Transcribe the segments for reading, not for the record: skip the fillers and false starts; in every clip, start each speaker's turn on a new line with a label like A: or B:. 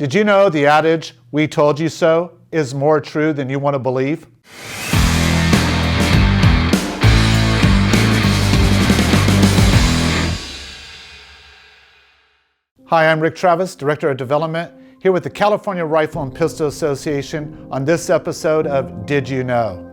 A: Did you know the adage, "We told you so," is more true than you want to believe? Hi, I'm Rick Travis, Director of Development, here with the California Rifle and Pistol Association on this episode of Did You Know?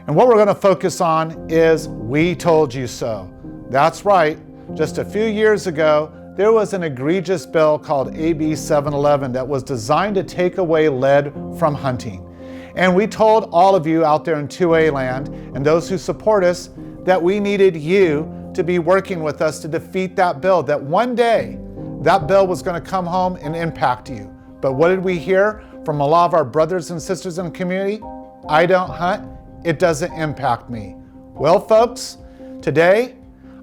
A: And what we're going to focus on is "We told you so." That's right, just a few years ago, there was an egregious bill called AB-3071 that was designed to take away lead from hunting. And we told all of you out there in 2A land and those who support us that we needed you to be working with us to defeat that bill, that one day that bill was going to come home and impact you. But what did we hear from a lot of our brothers and sisters in the community? I don't hunt, it doesn't impact me. Well, folks, today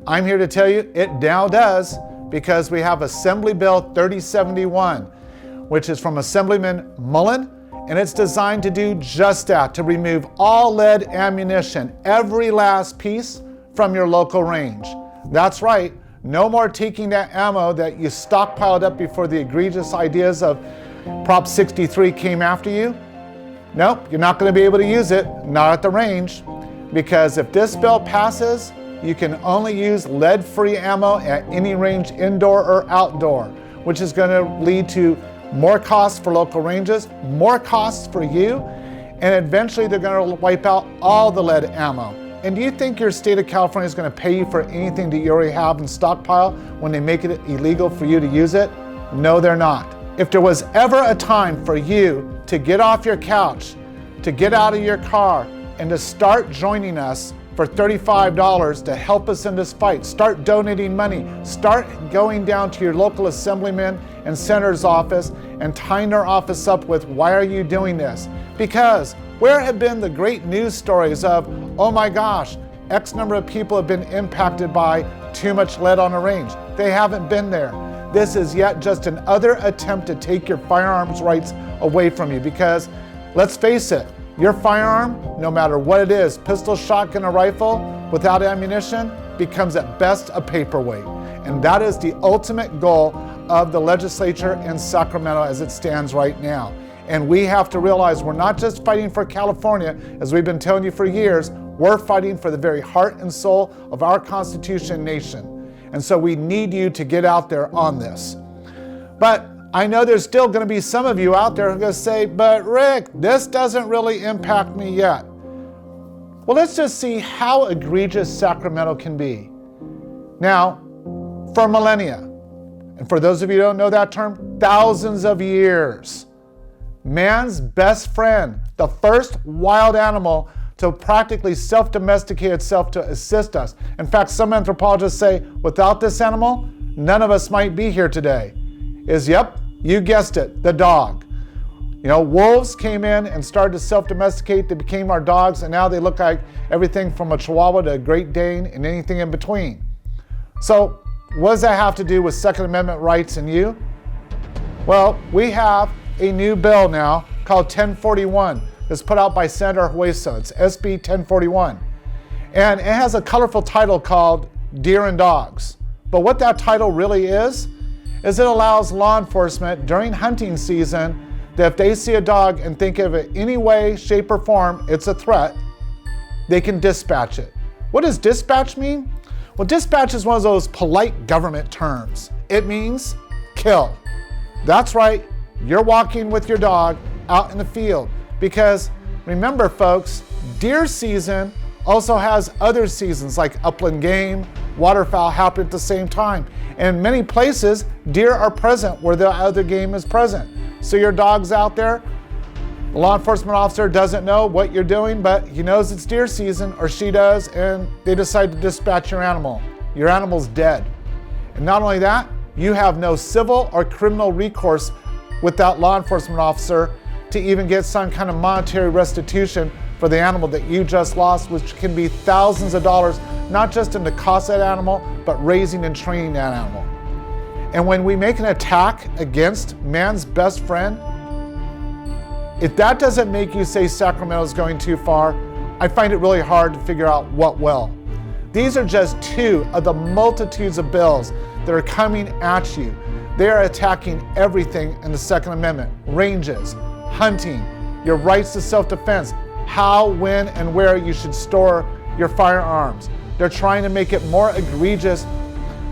A: I'm here to tell you it now does, because we have Assembly Bill 3071, which is from Assemblyman Mullen, and it's designed to do just that, to remove all lead ammunition, every last piece, from your local range. That's right, no more taking that ammo that you stockpiled up before the egregious ideas of Prop 63 came after you. Nope, you're not going to be able to use it, not at the range, because if this bill passes, you can only use lead-free ammo at any range, indoor or outdoor, which is going to lead to more costs for local ranges, more costs for you, and eventually they're going to wipe out all the lead ammo. And do you think your state of California is going to pay you for anything that you already have in stockpile when they make it illegal for you to use it? No, they're not. If there was ever a time for you to get off your couch, to get out of your car, and to start joining us for $35 to help us in this fight, start donating money, start going down to your local assemblyman and senator's office and tying their office up with, why are you doing this? Because where have been the great news stories of, oh my gosh, X number of people have been impacted by too much lead on a range? They haven't been there. This is yet just another attempt to take your firearms rights away from you, because let's face it, your firearm, no matter what it is, pistol, shotgun, or rifle, without ammunition, becomes at best a paperweight. And that is the ultimate goal of the legislature in Sacramento as it stands right now. And we have to realize we're not just fighting for California, as we've been telling you for years, we're fighting for the very heart and soul of our Constitution and nation. And so we need you to get out there on this. But I know there's still going to be some of you out there who are going to say, but Rick, this doesn't really impact me yet. Well, let's just see how egregious Sacramento can be. Now, for millennia, and for those of you who don't know that term, thousands of years, man's best friend, the first wild animal to practically self-domesticate itself to assist us. In fact, some anthropologists say, without this animal, none of us might be here today. Is, yep, you guessed it, the dog. You know, wolves came in and started to self-domesticate. They became our dogs, and now they look like everything from a Chihuahua to a Great Dane and anything in between. So what does that have to do with Second Amendment rights and you? Well, we have a new bill now called 1041 that's put out by Senator Hueso. It's SB 1041. And it has a colorful title called Deer and Dogs. But what that title really is it allows law enforcement during hunting season that if they see a dog and think of it any way, shape, or form, it's a threat, they can dispatch it. What does dispatch mean? Well, dispatch is one of those polite government terms. It means kill. That's right, you're walking with your dog out in the field. Because remember, folks, deer season also has other seasons like upland game, waterfowl happen at the same time. And in many places, deer are present where the other game is present. So your dog's out there, the law enforcement officer doesn't know what you're doing, but he knows it's deer season, or she does, and they decide to dispatch your animal. Your animal's dead. And not only that, you have no civil or criminal recourse with that law enforcement officer to even get some kind of monetary restitution for the animal that you just lost, which can be thousands of dollars, not just in the cost of that animal, but raising and training that animal. And when we make an attack against man's best friend, if that doesn't make you say Sacramento's going too far, I find it really hard to figure out what will. These are just two of the multitudes of bills that are coming at you They are attacking everything in the Second Amendment: ranges, hunting, your rights to self-defense, how, when, and where you should store your firearms. They're trying to make it more egregious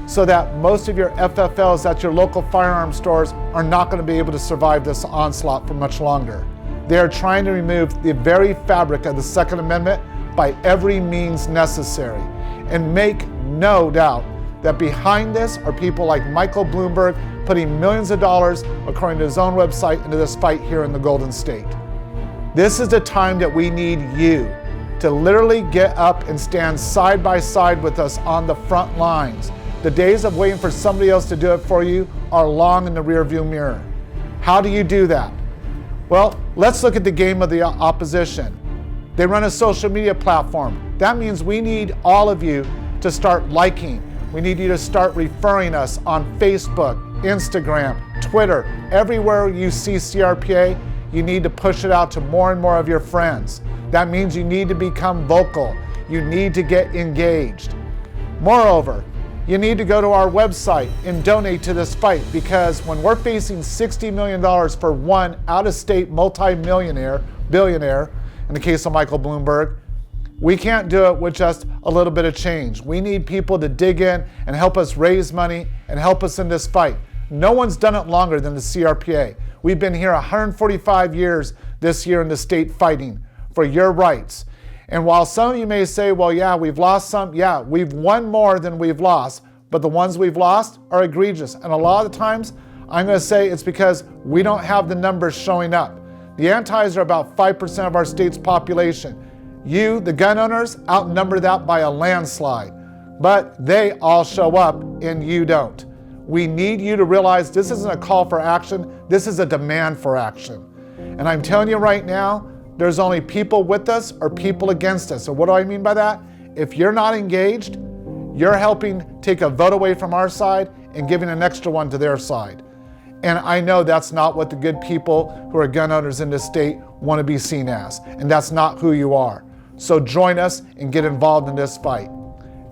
A: so that most of your FFLs at your local firearm stores are not going to be able to survive this onslaught for much longer. They are trying to remove the very fabric of the Second Amendment by every means necessary. And make no doubt that behind this are people like Michael Bloomberg putting millions of dollars, according to his own website, into this fight here in the Golden State. This is the time that we need you to literally get up and stand side by side with us on the front lines. The days of waiting for somebody else to do it for you are long in the rearview mirror. How do you do that? Well, let's look at the game of the opposition. They run a social media platform. That means we need all of you to start liking. We need you to start referring us on Facebook, Instagram, Twitter. Everywhere you see CRPA, you need to push it out to more and more of your friends. That means you need to become vocal. You need to get engaged. Moreover, you need to go to our website and donate to this fight, because when we're facing $60 million for one out-of-state multi-millionaire, billionaire, in the case of Michael Bloomberg, we can't do it with just a little bit of change. We need people to dig in and help us raise money and help us in this fight. No one's done it longer than the CRPA. We've been here 145 years this year in the state fighting for your rights. And while some of you may say, well, yeah, we've lost some, yeah, we've won more than we've lost, but the ones we've lost are egregious. And a lot of the times, I'm going to say it's because we don't have the numbers showing up. The antis are about 5% of our state's population. You, the gun owners, outnumber that by a landslide. But they all show up and you don't. We need you to realize this isn't a call for action, this is a demand for action. And I'm telling you right now, there's only people with us or people against us. So what do I mean by that? If you're not engaged, you're helping take a vote away from our side and giving an extra one to their side. And I know that's not what the good people who are gun owners in this state want to be seen as. And that's not who you are. So join us and get involved in this fight.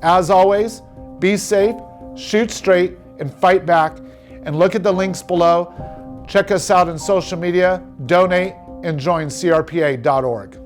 A: As always, be safe, shoot straight, and fight back. And look at the links below. Check us out on social media, donate, and join crpa.org.